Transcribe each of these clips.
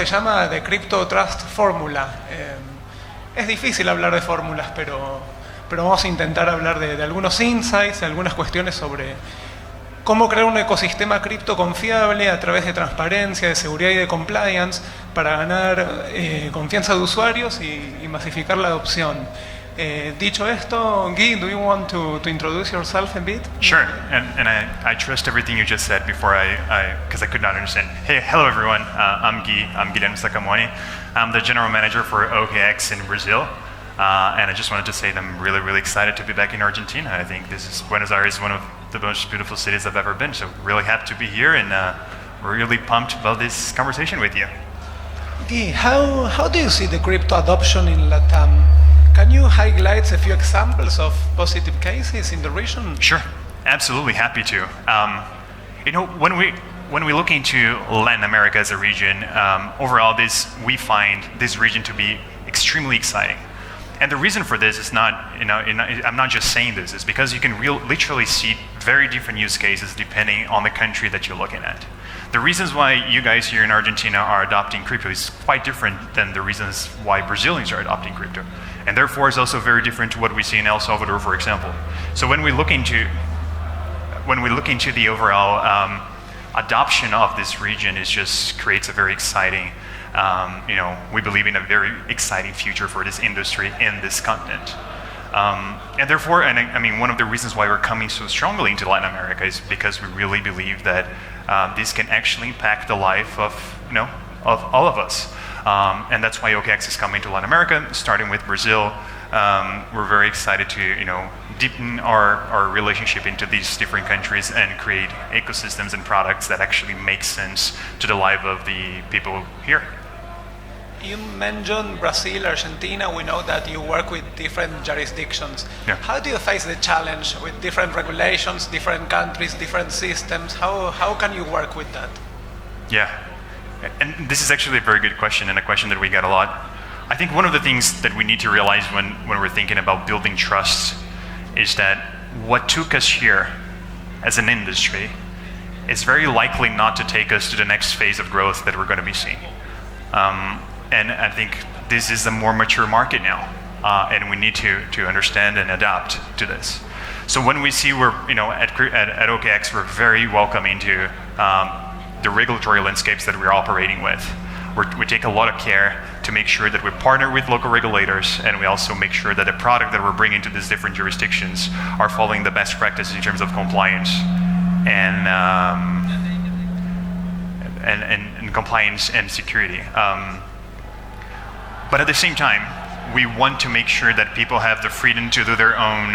llama The Crypto Trust Fórmula. Es difícil hablar de fórmulas, pero vamos a intentar hablar de algunos insights, de algunas cuestiones sobre cómo crear un ecosistema cripto confiable a través de transparencia, de seguridad y de compliance para ganar confianza de usuarios y masificar la adopción. Dicho esto, Guy, do you want to introduce yourself a bit? Sure, and I trust everything you just said before because I could not understand. Hey, hello everyone, I'm Guy, I'm Guilherme Sacamone. I'm the general manager for OKX in Brazil. And I just wanted to say that I'm really, really excited to be back in Argentina. I think Buenos Aires is one of the most beautiful cities I've ever been, so really happy to be here and really pumped about this conversation with you. Guy, how do you see the crypto adoption in Latam? Can you highlight a few examples of positive cases in the region? Sure, absolutely happy to. When we look into Latin America as a region, overall we find this region to be extremely exciting. And the reason for this is not, I'm not just saying this, it's because you can literally see very different use cases depending on the country that you're looking at. The reasons why you guys here in Argentina are adopting crypto is quite different than the reasons why Brazilians are adopting crypto. And therefore it's also very different to what we see in El Salvador, for example. So when we look into the overall adoption of this region, it just creates a very exciting, we believe in a very exciting future for this industry in this continent. And therefore, one of the reasons why we're coming so strongly into Latin America is because we really believe that this can actually impact the life of all of us. And that's why OKX is coming to Latin America, starting with Brazil. We're very excited to deepen our relationship into these different countries and create ecosystems and products that actually make sense to the life of the people here. You mentioned Brazil, Argentina. We know that you work with different jurisdictions. Yeah. How do you face the challenge with different regulations, different countries, different systems? How can you work with that? Yeah, and this is actually a very good question and a question that we get a lot. I think one of the things that we need to realize when we're thinking about building trust is that what took us here as an industry is very likely not to take us to the next phase of growth that we're going to be seeing. And I think this is a more mature market now, and we need to understand and adapt to this. So when we see at OKX, we're very welcoming to the regulatory landscapes that we're operating with. We take a lot of care to make sure that we partner with local regulators, and we also make sure that the product that we're bringing to these different jurisdictions are following the best practices in terms of compliance and compliance and security. But at the same time, we want to make sure that people have the freedom to do their own,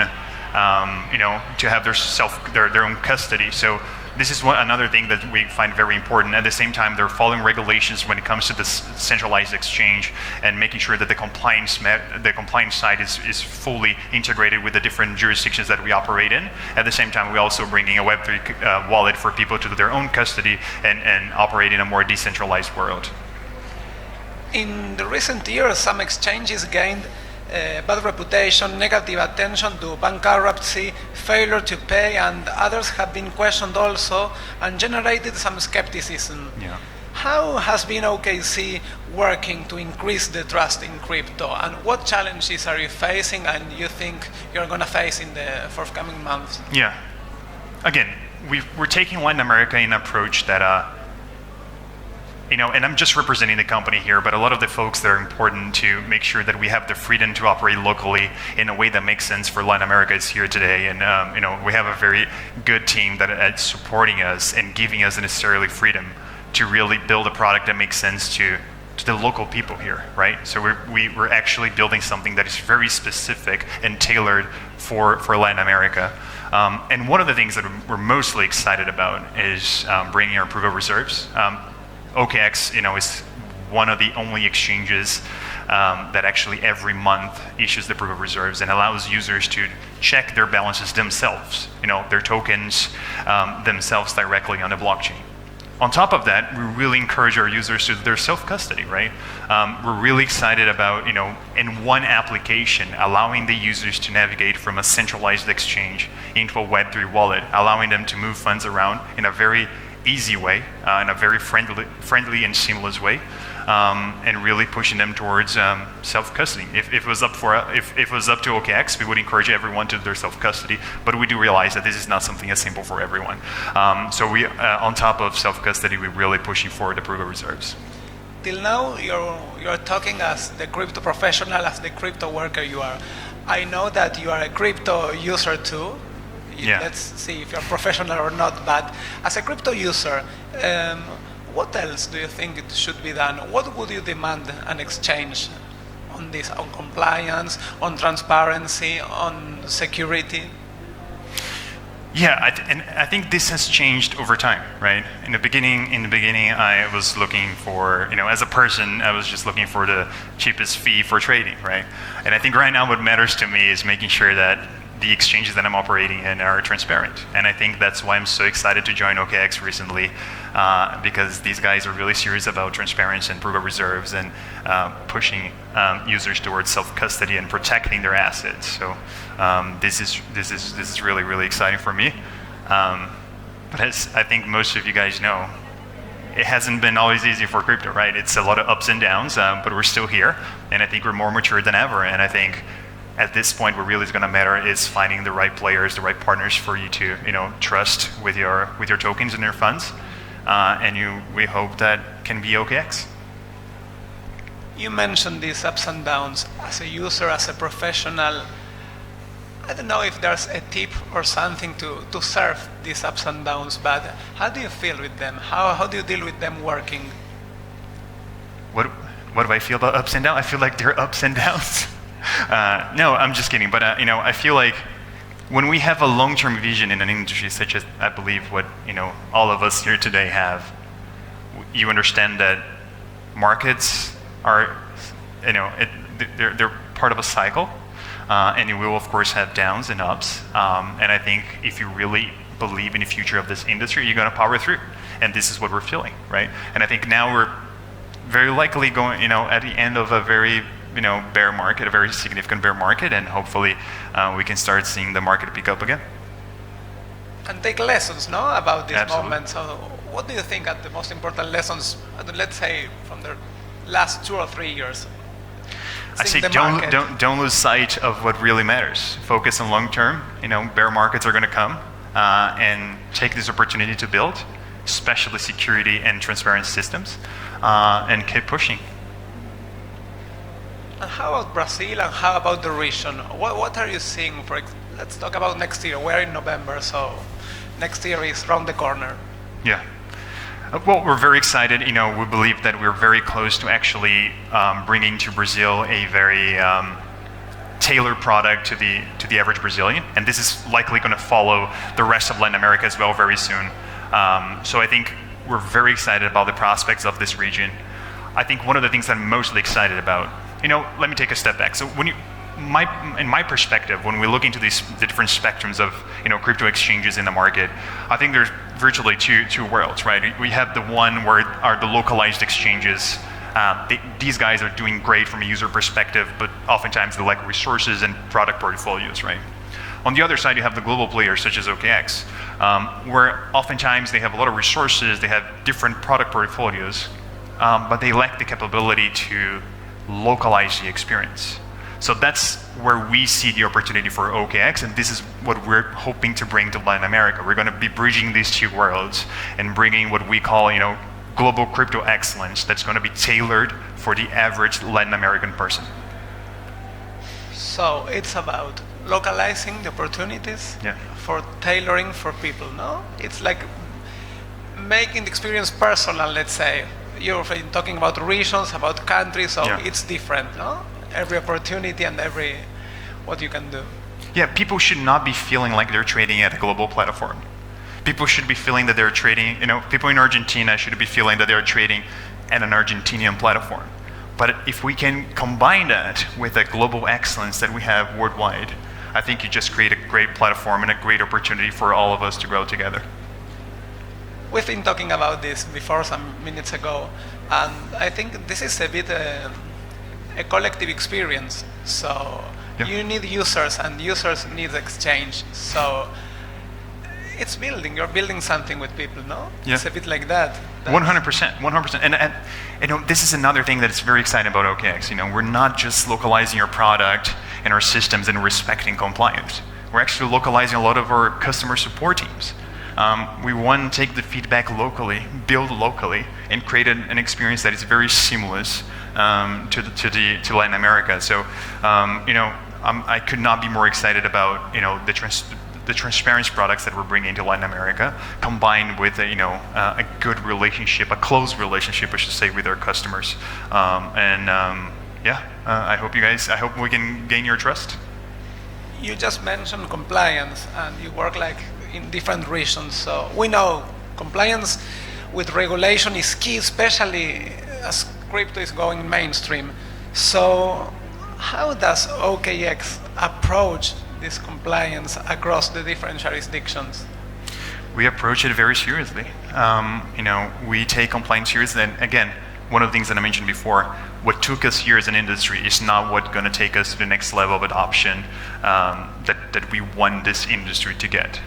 to have their own custody. So this is another thing that we find very important. At the same time, they're following regulations when it comes to this centralized exchange and making sure that the compliance side is fully integrated with the different jurisdictions that we operate in. At the same time, we're also bringing a Web3 wallet for people to do their own custody and operate in a more decentralized world. In the recent years, some exchanges gained bad reputation, negative attention to bankruptcy, failure to pay, and others have been questioned also and generated some skepticism. Yeah. How has been OKC working to increase the trust in crypto, and what challenges are you facing and you think you're going to face in the forthcoming months? Yeah. Again, we're taking Latin America in an approach that and I'm just representing the company here, but a lot of the folks that are important to make sure that we have the freedom to operate locally in a way that makes sense for Latin America is here today. And, we have a very good team that is supporting us and giving us the necessarily freedom to really build a product that makes sense to the local people here, right? So we're actually building something that is very specific and tailored for Latin America. And one of the things that we're mostly excited about is bringing our proof of reserves. OKX, is one of the only exchanges that actually every month issues the proof of reserves and allows users to check their balances themselves, their tokens themselves directly on the blockchain. On top of that, we really encourage our users to do their self-custody, right? We're really excited about, in one application, allowing the users to navigate from a centralized exchange into a Web3 wallet, allowing them to move funds around in a very easy way, in a very friendly and seamless way. and really pushing them towards self-custody. If it was up to OKX, we would encourage everyone to do their self-custody, but we do realize that this is not something as simple for everyone. So we, on top of self-custody, we're really pushing for the proof of reserves. Till now, you're talking as the crypto professional, as the crypto worker you are. I know that you are a crypto user too. Yeah. Let's see if you're professional or not, but as a crypto user, what else do you think it should be done? What would you demand an exchange on this, on compliance, on transparency, on security? Yeah, I think this has changed over time, right? In the beginning, I was looking for, as a person, I was just looking for the cheapest fee for trading, right? And I think right now what matters to me is making sure that the exchanges that I'm operating in are transparent. And I think that's why I'm so excited to join OKX recently, because these guys are really serious about transparency and proof of reserves and pushing users towards self-custody and protecting their assets. So this is really, really exciting for me. But as I think most of you guys know, it hasn't been always easy for crypto, right? It's a lot of ups and downs, but we're still here. And I think we're more mature than ever. And I think at this point, what really is going to matter is finding the right players, the right partners for you to, trust with your tokens and your funds, we hope that can be OKX. You mentioned these ups and downs as a user, as a professional. I don't know if there's a tip or something to surf these ups and downs, but how do you feel with them? How do you deal with them working? What do I feel about ups and downs? I feel like they're ups and downs. No, I'm just kidding. But I feel like when we have a long-term vision in an industry such as I believe what all of us here today have, you understand that markets are, they're part of a cycle, and you will of course have downs and ups. And I think if you really believe in the future of this industry, you're going to power through. And this is what we're feeling, right? And I think now we're very likely going, at the end of a very bear market, a very significant bear market, and hopefully we can start seeing the market pick up again. And take lessons, about this Absolutely. moment. So what do you think are the most important lessons, let's say, from the last 2 or 3 years? I say don't lose sight of what really matters. Focus on long term. Bear markets are going to come, and take this opportunity to build, especially security and transparent systems, and keep pushing. And how about Brazil and how about the region? What are you seeing? Let's talk about next year. We're in November, so next year is around the corner. Yeah. Well, we're very excited. We believe that we're very close to actually bringing to Brazil a very tailored product to the average Brazilian, and this is likely going to follow the rest of Latin America as well very soon. So I think we're very excited about the prospects of this region. I think one of the things I'm mostly excited about, let me take a step back. So in my perspective, when we look into the different spectrums of crypto exchanges in the market, I think there's virtually two worlds, right? We have the one where are the localized exchanges. These guys are doing great from a user perspective, but oftentimes they lack resources and product portfolios, right? On the other side, you have the global players such as OKX, where oftentimes they have a lot of resources, they have different product portfolios, but they lack the capability to localize the experience. So that's where we see the opportunity for OKX, and this is what we're hoping to bring to Latin America. We're going to be bridging these two worlds and bringing what we call, global crypto excellence that's going to be tailored for the average Latin American person. So it's about localizing the opportunities for tailoring for people, no? It's like making the experience personal, let's say. You're talking about regions, about countries, so it's different, no? Every opportunity and every what you can do. Yeah, people should not be feeling like they're trading at a global platform. People should be feeling that they're trading, people in Argentina should be feeling that they're trading at an Argentinian platform. But if we can combine that with the global excellence that we have worldwide, I think you just create a great platform and a great opportunity for all of us to grow together. We've been talking about this before some minutes ago, and I think this is a bit a collective experience. So you need users, and users need exchange. So it's building. You're building something with people, no? Yeah. It's a bit like that. 100%, 100%. And you know, this is another thing that is very exciting about OKX. You know, we're not just localizing our product and our systems and respecting compliance. We're actually localizing a lot of our customer support teams. We want to take the feedback locally, build locally, and create an experience that is very seamless to Latin America. So, you know, I could not be more excited about, you know, the transparency products that we're bringing to Latin America, combined with a good relationship, a close relationship, I should say, with our customers. I hope we can gain your trust. You just mentioned compliance, and you work like in different regions. So we know compliance with regulation is key, especially as crypto is going mainstream. So how does OKX approach this compliance across the different jurisdictions? We approach it very seriously. You know, we take compliance seriously. And again, one of the things that I mentioned before, what took us here as an industry is not what's going to take us to the next level of adoption that we want this industry to get.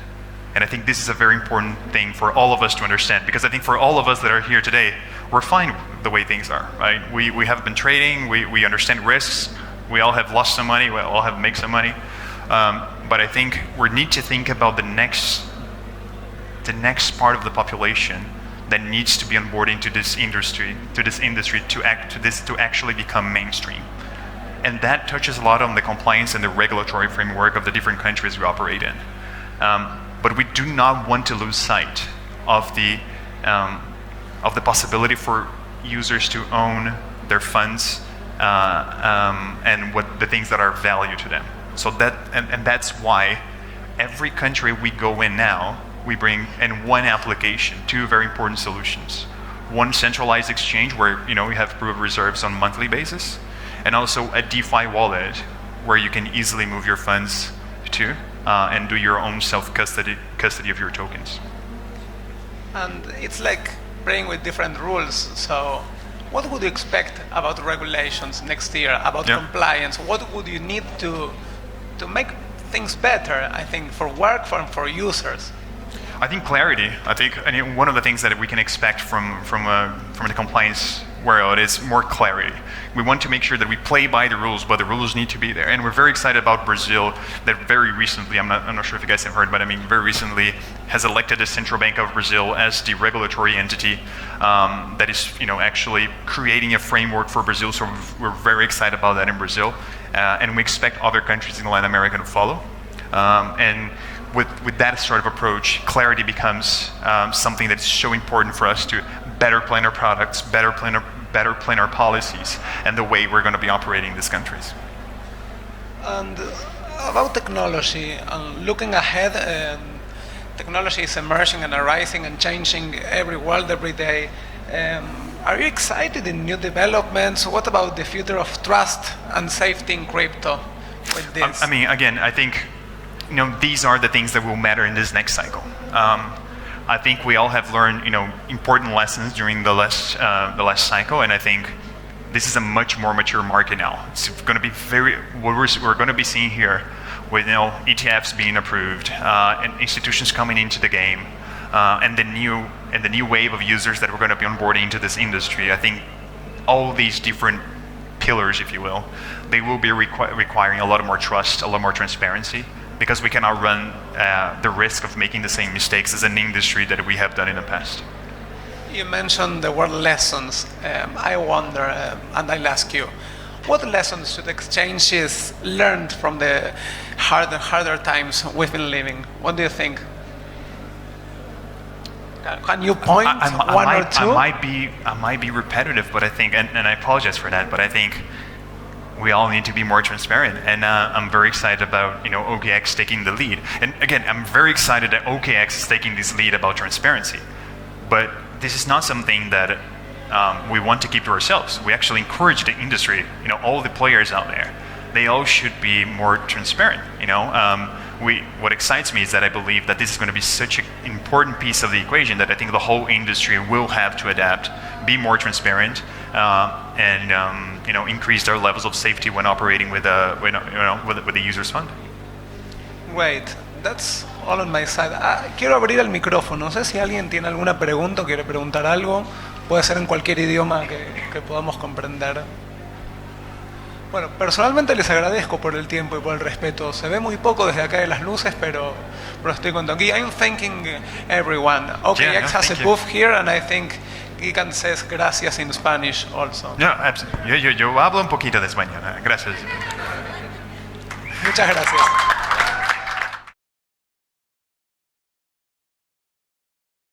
And I think this is a very important thing for all of us to understand, because I think for all of us that are here today, we're fine the way things are, right? We have been trading, we understand risks, we all have lost some money, we all have made some money. But I think we need to think about the next part of the population that needs to be onboarding to this industry to actually become mainstream. And that touches a lot on the compliance and the regulatory framework of the different countries we operate in. But we do not want to lose sight of the possibility for users to own their funds and what the things that are of value to them. So that's why every country we go in now, we bring in one application, two very important solutions. One centralized exchange where we have proof of reserves on a monthly basis, and also a DeFi wallet where you can easily move your funds to and do your own self-custody of your tokens. And it's like playing with different rules. So what would you expect about regulations next year, about compliance? What would you need to make things better, I think, for work, for users? I think clarity. One of the things that we can expect from the compliance world is more clarity. We want to make sure that we play by the rules, but the rules need to be there. And we're very excited about Brazil, that very recently, I'm not sure if you guys have heard, but very recently has elected the Central Bank of Brazil as the regulatory entity that is actually creating a framework for Brazil. So we're very excited about that in Brazil. And we expect other countries in Latin America to follow. And with that sort of approach, clarity becomes something that's so important for us to better plan our products, better plan our policies, and the way we're going to be operating these countries. And about technology, looking ahead, technology is emerging and arising and changing every world every day. Are you excited in new developments? What about the future of trust and safety in crypto with this? Again, I think these are the things that will matter in this next cycle. I think we all have learned important lessons during the last cycle, and I think this is a much more mature market now. It's going to be what we're going to be seeing here with ETFs being approved and institutions coming into the game, and the new wave of users that we're going to be onboarding into this industry. I think all these different pillars, if you will, they will be requiring a lot more trust, a lot more transparency, because we cannot run the risk of making the same mistakes as an industry that we have done in the past. You mentioned the word lessons. I wonder, and I'll ask you, what lessons should exchanges learn from the harder times we've been living? What do you think? Can you point one or two? I might be repetitive, but I think, and I apologize for that, but I think we all need to be more transparent, and I'm very excited about OKX taking the lead. And again, I'm very excited that OKX is taking this lead about transparency. But this is not something that we want to keep to ourselves. We actually encourage the industry, all the players out there. They all should be more transparent. What excites me is that I believe that this is going to be such an important piece of the equation that I think the whole industry will have to adapt, be more transparent, and increase their levels of safety when operating with the user's fund. Wait, that's all on my side. Quiero abrir el micrófono. No sé si alguien tiene alguna pregunta o quiere preguntar algo. Puede ser en cualquier idioma que podamos comprender. Bueno, personalmente les agradezco por el tiempo y por el respeto. Se ve muy poco desde acá de las luces, pero estoy contento. I'm thanking everyone. Okay, Yeah, X no, has a thank you. booth here, and I think Gikan says gracias in Spanish also. No, yo hablo un poquito de español. Gracias. Muchas gracias.